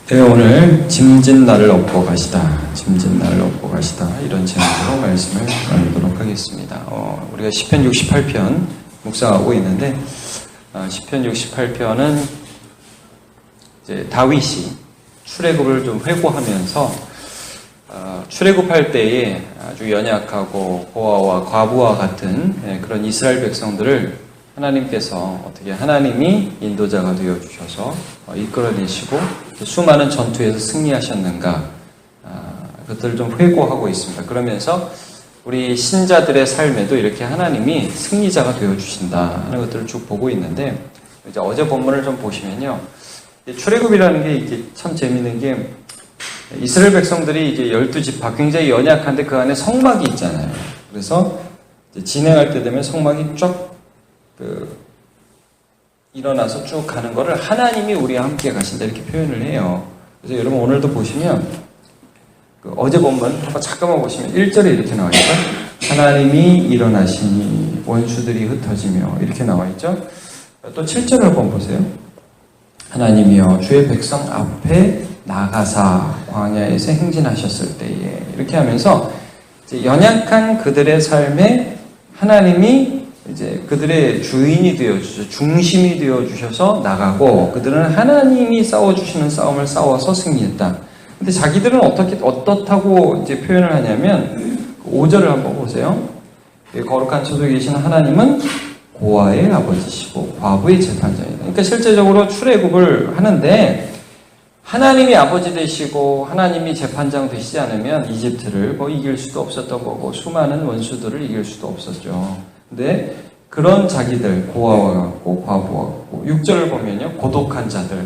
네, 오늘 짐진 나를 업고 가시다, 짐진 나를 업고 가시다, 이런 제목으로 말씀을 나누도록 하겠습니다. 우리가 시편 68편 묵상하고 있는데, 시편 68편은 이제 다윗이 출애굽을 좀 회고하면서 출애굽할 때에 아주 연약하고 고아와 과부와 같은 그런 이스라엘 백성들을 하나님께서 어떻게 하나님이 인도자가 되어주셔서 이끌어내시고 수많은 전투에서 승리하셨는가, 그것들을 좀 회고하고 있습니다. 그러면서 우리 신자들의 삶에도 이렇게 하나님이 승리자가 되어주신다 하는 것들을 쭉 보고 있는데, 이제 어제 본문을 좀 보시면요, 출애굽이라는 게 이게 참 재밌는 게, 이스라엘 백성들이 이제 12지파 굉장히 연약한데 그 안에 성막이 있잖아요. 그래서 진행할 때 되면 성막이 쫙 일어나서 쭉 가는 거를 하나님이 우리와 함께 가신다 이렇게 표현을 해요. 그래서 여러분 오늘도 보시면 어제 본문 한번 잠깐만 보시면 1절에 이렇게 나와 있죠. 하나님이 일어나시니 원수들이 흩어지며 이렇게 나와 있죠. 또 7절을 한번 보세요. 하나님이여 주의 백성 앞에 나가사 광야에서 행진하셨을 때에, 이렇게 하면서 이제 연약한 그들의 삶에 하나님이 이제 그들의 주인이 되어주셔서 중심이 되어주셔서 나가고, 그들은 하나님이 싸워주시는 싸움을 싸워서 승리했다. 근데 자기들은 어떻다고 이제 표현을 하냐면, 5절을 한번 보세요. 거룩한 처소에 계신 하나님은 고아의 아버지시고 과부의 재판장이다. 그러니까 실제적으로 출애굽을 하는데 하나님이 아버지 되시고 하나님이 재판장 되시지 않으면 이집트를 이길 수도 없었던 거고 수많은 원수들을 이길 수도 없었죠. 근데 그런 자기들, 고아와 같고 과부와 같고, 6절을 보면요, 고독한 자들,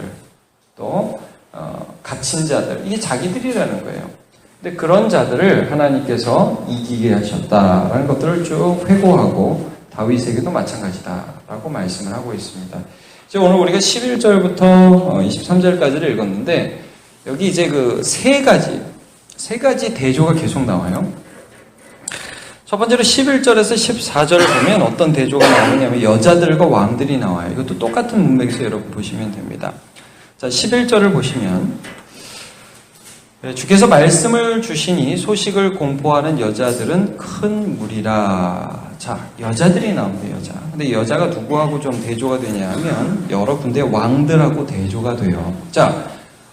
또 갇힌 자들, 이게 자기들이라는 거예요. 근데 그런 자들을 하나님께서 이기게 하셨다라는 것들을 쭉 회고하고 다윗에게도 마찬가지다라고 말씀을 하고 있습니다. 이제 오늘 우리가 11절부터 23절까지를 읽었는데, 여기 이제 세 가지 대조가 계속 나와요. 첫 번째로 11절에서 14절을 보면 어떤 대조가 나오냐면 여자들과 왕들이 나와요. 이것도 똑같은 문맥에서 여러분 보시면 됩니다. 자, 11절을 보시면 주께서 말씀을 주시니 소식을 공포하는 여자들은 큰 무리라. 자, 여자들이 나옵니다. 여자. 근데 여자가 누구하고 좀 대조가 되냐 하면 여러 군데 왕들하고 대조가 돼요. 자,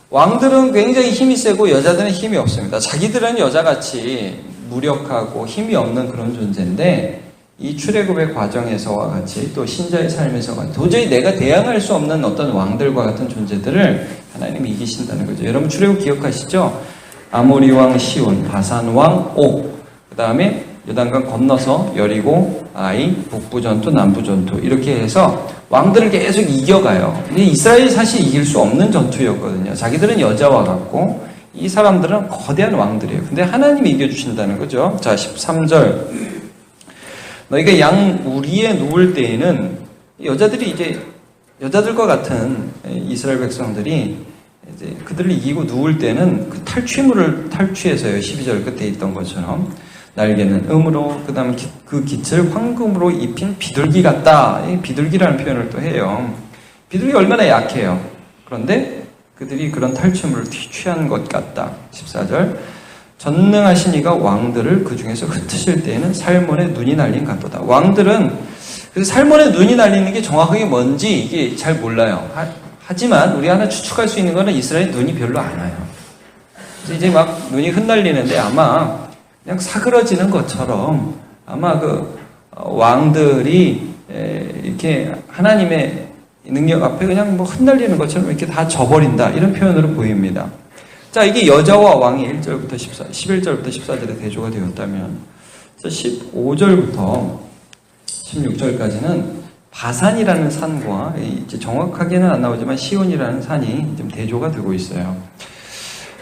왕들은 굉장히 힘이 세고 여자들은 힘이 없습니다. 자기들은 여자같이 무력하고 힘이 없는 그런 존재인데, 이 출애굽의 과정에서와 같이 또 신자의 삶에서가 도저히 내가 대항할 수 없는 어떤 왕들과 같은 존재들을 하나님이 이기신다는 거죠. 여러분 출애굽 기억하시죠? 아모리 왕 시온, 바산 왕 옥, 그 다음에 요단강 건너서 여리고, 아이, 북부 전투, 남부 전투, 이렇게 해서 왕들을 계속 이겨가요. 근데 이스라엘이 사실 이길 수 없는 전투였거든요. 자기들은 여자와 같고 이 사람들은 거대한 왕들이에요. 근데 하나님이 이겨주신다는 거죠. 자, 13절. 너희가 양 우리에 누울 때에는, 여자들이 이제 여자들과 같은 이스라엘 백성들이 이제 그들을 이기고 누울 때는 그 탈취물을 탈취해서요. 12절 끝에 있던 것처럼 날개는 음으로, 그 다음에 그 깃을 황금으로 입힌 비둘기 같다. 비둘기라는 표현을 또 해요. 비둘기 얼마나 약해요. 그런데 그들이 그런 탈취물을 취한 것 같다. 14절. 전능하신 이가 왕들을 그 중에서 흩으실 때에는 살몬의 눈이 날린 같도다. 왕들은 그래서 살몬의 눈이 날리는 게 정확하게 뭔지 이게 잘 몰라요. 하지만 우리 하나 추측할 수 있는 거는 이스라엘 눈이 별로 안 와요. 이제 막 눈이 흩날리는데 아마 그냥 사그러지는 것처럼 아마 왕들이 이렇게 하나님의 능력 앞에 그냥 흩날리는 것처럼 이렇게 다 져버린다, 이런 표현으로 보입니다. 자, 이게 여자와 왕이 1절부터 11절부터 14절에 대조가 되었다면, 15절부터 16절까지는 바산이라는 산과, 이제 정확하게는 안 나오지만 시온이라는 산이 좀 대조가 되고 있어요.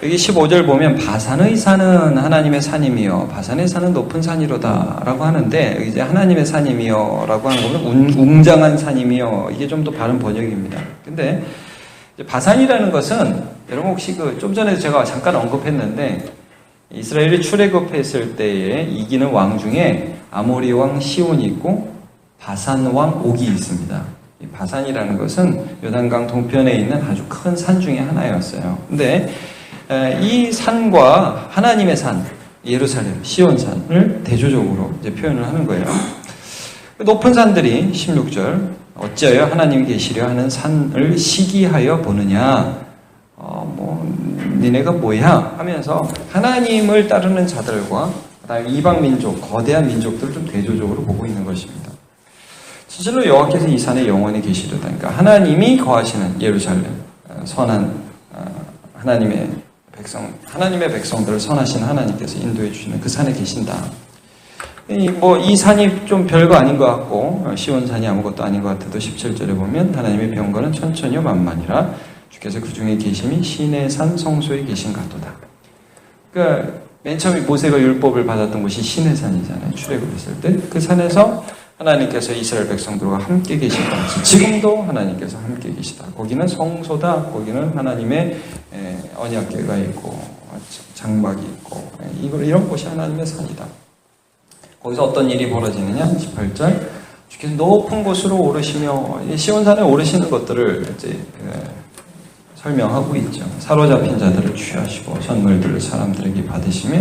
여기 15절 보면 바산의 산은 하나님의 산이며 바산의 산은 높은 산이로다 라고 하는데, 여기 이제 하나님의 산이며 라고 하는 거는 웅장한 산이며, 이게 좀 더 바른 번역입니다. 근데 바산이라는 것은 여러분 혹시 좀 전에 제가 잠깐 언급했는데, 이스라엘이 출애굽했을 때에 이기는 왕 중에 아모리 왕 시온이 있고 바산 왕 옥이 있습니다. 이 바산이라는 것은 요단강 동편에 있는 아주 큰 산 중에 하나였어요. 근데 이 산과 하나님의 산, 예루살렘, 시온산을 대조적으로 이제 표현을 하는 거예요. 높은 산들이 16절 어찌하여 하나님이 계시려 하는 산을 시기하여 보느냐, 니네가 뭐야 하면서 하나님을 따르는 자들과 그다음에 이방 민족, 거대한 민족들을 좀 대조적으로 보고 있는 것입니다. 진실로 여호와께서 이 산에 영원히 계시려다. 그러니까 하나님이 거하시는 예루살렘, 선한 하나님의 백성들을 선하신 하나님께서 인도해 주시는 그 산에 계신다. 이 산이 좀 별거 아닌 것 같고 시온산이 아무것도 아닌 것 같아도 17절에 보면 하나님의 병거는 천천히요 만만이라 주께서 그 중에 계심이 시내 산 성소에 계신 같도다. 그러니까 맨 처음에 모세가 율법을 받았던 곳이 시내산이잖아요. 출애굽했을 때 그 산에서 하나님께서 이스라엘 백성들과 함께 계신 같이 지금도 하나님께서 함께 계시다. 거기는 성소다. 거기는 하나님의 언약궤가 있고 장막이 있고 이런 곳이 하나님의 산이다. 거기서 어떤 일이 벌어지느냐? 18절 주께서 높은 곳으로 오르시며 시온산에 오르시는 것들을 이제 설명하고 있죠. 사로잡힌 자들을 취하시고 선물들을 사람들에게 받으시며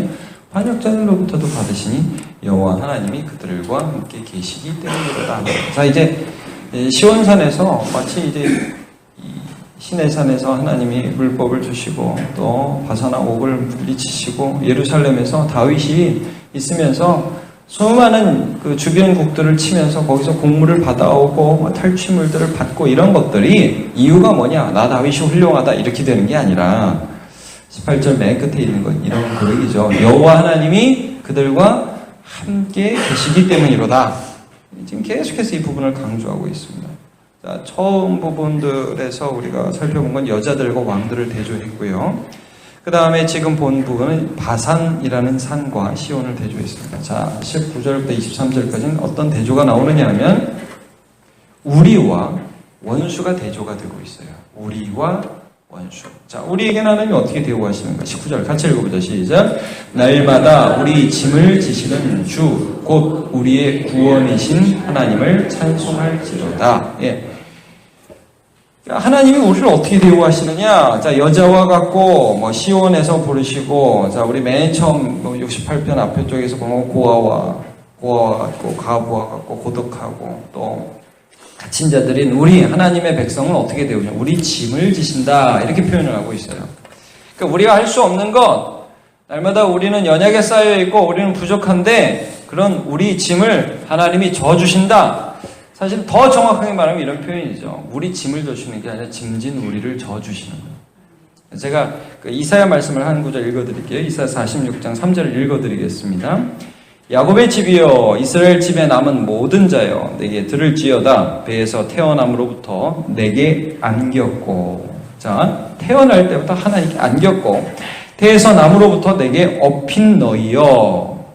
반역자들로부터도 받으시니 여호와 하나님이 그들과 함께 계시기 때문이다. 자, 이제 시온산에서 마치 이제 시내산에서 하나님이 율법을 주시고 또 바사나 옥을 물리치시고 예루살렘에서 다윗이 있으면서 수많은 그 주변국들을 치면서 거기서 공물을 받아오고 탈취물들을 받고 이런 것들이 이유가 뭐냐? 나 다윗이 훌륭하다 이렇게 되는 게 아니라 18절 맨 끝에 있는 건 이런 고백이죠. 여호와 하나님이 그들과 함께 계시기 때문이로다. 지금 계속해서 이 부분을 강조하고 있습니다. 자, 처음 부분들에서 우리가 살펴본 건 여자들과 왕들을 대조했고요. 그 다음에 지금 본 부분은 바산이라는 산과 시온을 대조했습니다. 자, 19절부터 23절까지는 어떤 대조가 나오느냐 하면 우리와 원수가 대조가 되고 있어요. 우리와 원수. 자, 우리에게는 하나님이 어떻게 대우하시는가? 19절 같이 읽어보자. 시작. 날마다 우리 짐을 지시는 주, 곧 우리의 구원이신 하나님을 찬송할지로다. 예. 하나님이 우리를 어떻게 대우하시느냐? 자, 여자와 같고, 시온에서 부르시고, 자, 우리 맨 처음 68편 앞에 쪽에서 보면 고아와 같고, 가부와 같고, 고독하고, 또, 갇힌 자들인 우리 하나님의 백성은 어떻게 대우냐? 우리 짐을 지신다. 이렇게 표현을 하고 있어요. 그러니까 우리가 할 수 없는 것, 날마다 우리는 연약에 쌓여있고, 우리는 부족한데, 그런 우리 짐을 하나님이 져주신다. 사실 더 정확하게 말하면 이런 표현이죠. 우리 짐을 져주시는 게 아니라 짐진 우리를 져주시는 거예요. 제가 그 이사야 말씀을 한 구절 읽어드릴게요. 이사야 46장 3절을 읽어드리겠습니다. 야곱의 집이여 이스라엘 집에 남은 모든 자여 내게 들을지어다. 배에서 태어남으로부터 내게 안겼고, 자, 태어날 때부터 하나님께 안겼고 태에서 남으로부터 내게 업힌 너희여.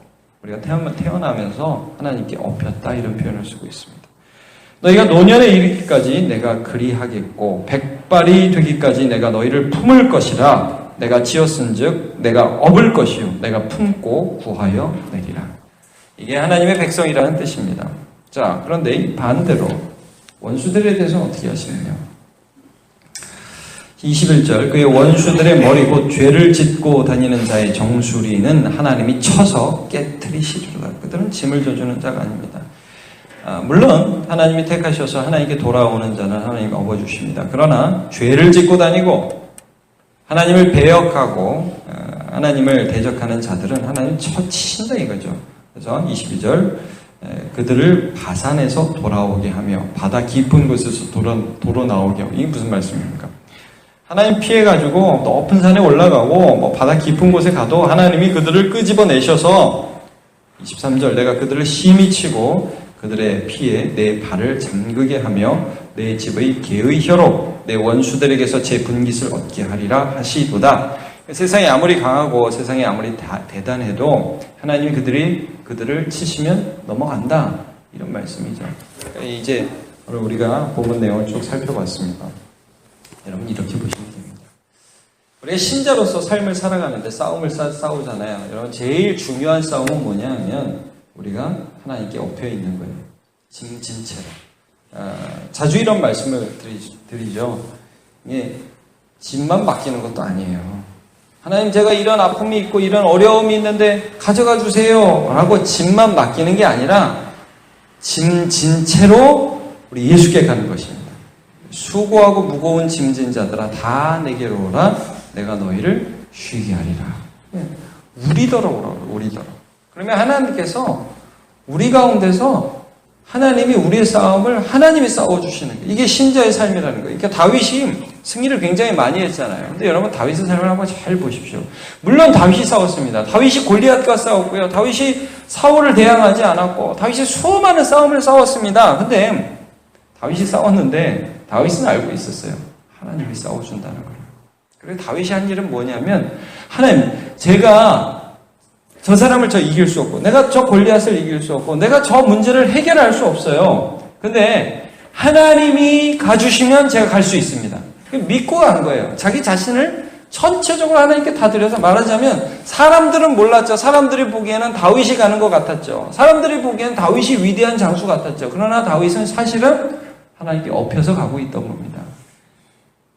우리가 태어나면서 하나님께 업혔다 이런 표현을 쓰고 있습니다. 너희가 노년에 이르기까지 내가 그리하겠고 백발이 되기까지 내가 너희를 품을 것이라. 내가 지었은즉 내가 업을 것이요 내가 품고 구하여 내리라. 이게 하나님의 백성이라는 뜻입니다. 자, 그런데 반대로 원수들에 대해서는 어떻게 하시느냐? 21절 그의 원수들의 머리 곧 죄를 짓고 다니는 자의 정수리는 하나님이 쳐서 깨트리시리로다. 그들은 짐을 져주는 자가 아닙니다. 물론 하나님이 택하셔서 하나님께 돌아오는 자는 하나님이 업어주십니다. 그러나 죄를 짓고 다니고 하나님을 배역하고 하나님을 대적하는 자들은 하나님 쳐치신다 이거죠. 그래서 22절 그들을 바산에서 돌아오게 하며 바다 깊은 곳에서 도로 나오게 하며. 이게 무슨 말씀입니까? 하나님 피해가지고 높은 산에 올라가고 바다 깊은 곳에 가도 하나님이 그들을 끄집어내셔서 23절 내가 그들을 심히 치고 그들의 피에 내 발을 잠그게 하며 내 집의 개의 혀로 내 원수들에게서 제 분깃을 얻게 하리라 하시도다. 세상이 아무리 강하고 세상이 아무리 대단해도 하나님이 그들을 치시면 넘어간다. 이런 말씀이죠. 이제 우리가 본문 내용을 쭉 살펴봤습니다. 여러분 이렇게 보시면 됩니다. 우리가 신자로서 삶을 살아가는데 싸움을 싸우잖아요. 여러분 제일 중요한 싸움은 뭐냐 하면 우리가 하나님께 엎여 있는 거예요. 짐진 채로. 자주 이런 말씀을 드리죠. 이게 짐만 맡기는 것도 아니에요. 하나님, 제가 이런 아픔이 있고 이런 어려움이 있는데 가져가 주세요 라고 짐만 맡기는 게 아니라 짐 진 채로 우리 예수께 가는 것입니다. 수고하고 무거운 짐진 자들아 다 내게로 오라, 내가 너희를 쉬게 하리라. 우리더러. 그러면 하나님께서 우리 가운데서 하나님이 우리의 싸움을 하나님이 싸워주시는 거예요. 이게 신자의 삶이라는 거예요. 그러니까 다윗이 승리를 굉장히 많이 했잖아요. 근데 여러분, 다윗의 삶을 한번 잘 보십시오. 물론 다윗이 싸웠습니다. 다윗이 골리앗과 싸웠고요. 다윗이 사울을 대항하지 않았고, 다윗이 수많은 싸움을 싸웠습니다. 근데 다윗이 싸웠는데 다윗은 알고 있었어요. 하나님이 싸워준다는 걸. 그래서 다윗이 한 일은 뭐냐면, 하나님, 제가 저 사람을 이길 수 없고, 내가 저 골리앗을 이길 수 없고, 내가 저 문제를 해결할 수 없어요. 근데 하나님이 가주시면 제가 갈 수 있습니다. 믿고 간 거예요. 자기 자신을 전체적으로 하나님께 다 드려서, 말하자면 사람들은 몰랐죠. 사람들이 보기에는 다윗이 가는 것 같았죠. 사람들이 보기에는 다윗이 위대한 장수 같았죠. 그러나 다윗은 사실은 하나님께 엎혀서 가고 있던 겁니다.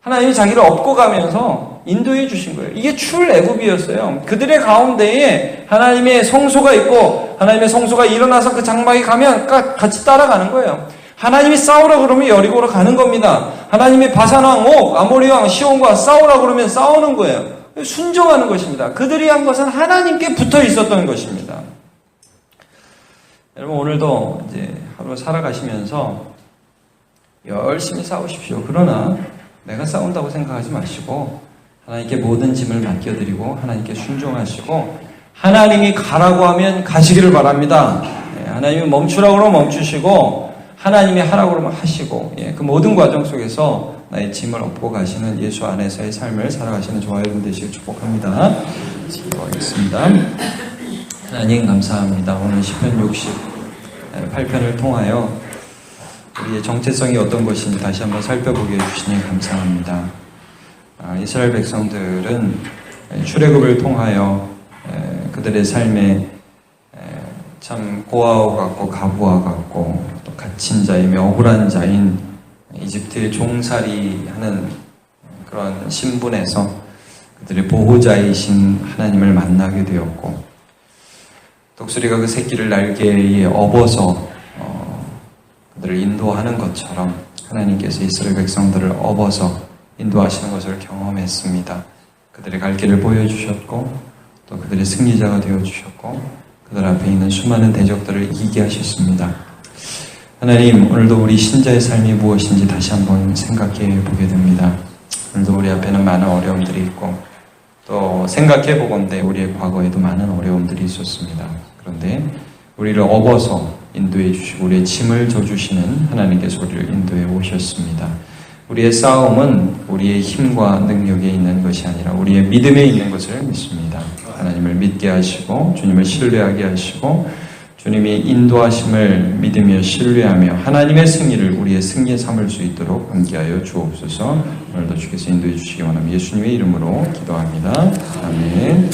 하나님이 자기를 업고 가면서 인도해 주신 거예요. 이게 출애굽이었어요. 그들의 가운데에 하나님의 성소가 있고, 하나님의 성소가 일어나서 그 장막에 가면 같이 따라가는 거예요. 하나님이 싸우라 그러면 여리고로 가는 겁니다. 하나님이 바산왕 옥, 아모리왕 시온과 싸우라 그러면 싸우는 거예요. 순종하는 것입니다. 그들이 한 것은 하나님께 붙어 있었던 것입니다. 여러분, 오늘도 이제 하루 살아가시면서 열심히 싸우십시오. 그러나 내가 싸운다고 생각하지 마시고 하나님께 모든 짐을 맡겨드리고 하나님께 순종하시고, 하나님이 가라고 하면 가시기를 바랍니다. 하나님이 멈추라고 하면 멈추시고, 하나님이 하라고 하면 하시고, 그 모든 과정 속에서 나의 짐을 업고 가시는 예수 안에서의 삶을 살아가시는 저와 여러분 되시길 축복합니다. 기도하겠습니다. 하나님, 감사합니다. 오늘 시편 68편을 통하여 우리의 정체성이 어떤 것인지 다시 한번 살펴보게 해주시니 감사합니다. 이스라엘 백성들은 출애굽을 통하여 그들의 삶에 참 고아와 같고 가부와 같고 또 갇힌 자이며 억울한 자인 이집트의 종살이 하는 그런 신분에서 그들의 보호자이신 하나님을 만나게 되었고, 독수리가 그 새끼를 날개에 업어서 그들을 인도하는 것처럼 하나님께서 이스라엘 백성들을 업어서 인도하시는 것을 경험했습니다. 그들의 갈 길을 보여주셨고, 또 그들의 승리자가 되어주셨고, 그들 앞에 있는 수많은 대적들을 이기게 하셨습니다. 하나님, 오늘도 우리 신자의 삶이 무엇인지 다시 한번 생각해 보게 됩니다. 오늘도 우리 앞에는 많은 어려움들이 있고, 또 생각해 보건대 우리의 과거에도 많은 어려움들이 있었습니다. 그런데 우리를 업어서 인도해 주시고 우리의 짐을 져주시는 하나님께서 우리를 인도해 오셨습니다. 우리의 싸움은 우리의 힘과 능력에 있는 것이 아니라 우리의 믿음에 있는 것을 믿습니다. 하나님을 믿게 하시고 주님을 신뢰하게 하시고 주님이 인도하심을 믿으며 신뢰하며 하나님의 승리를 우리의 승리에 삼을 수 있도록 함께하여 주옵소서. 오늘도 주께서 인도해 주시기 원하며 예수님의 이름으로 기도합니다. 아멘.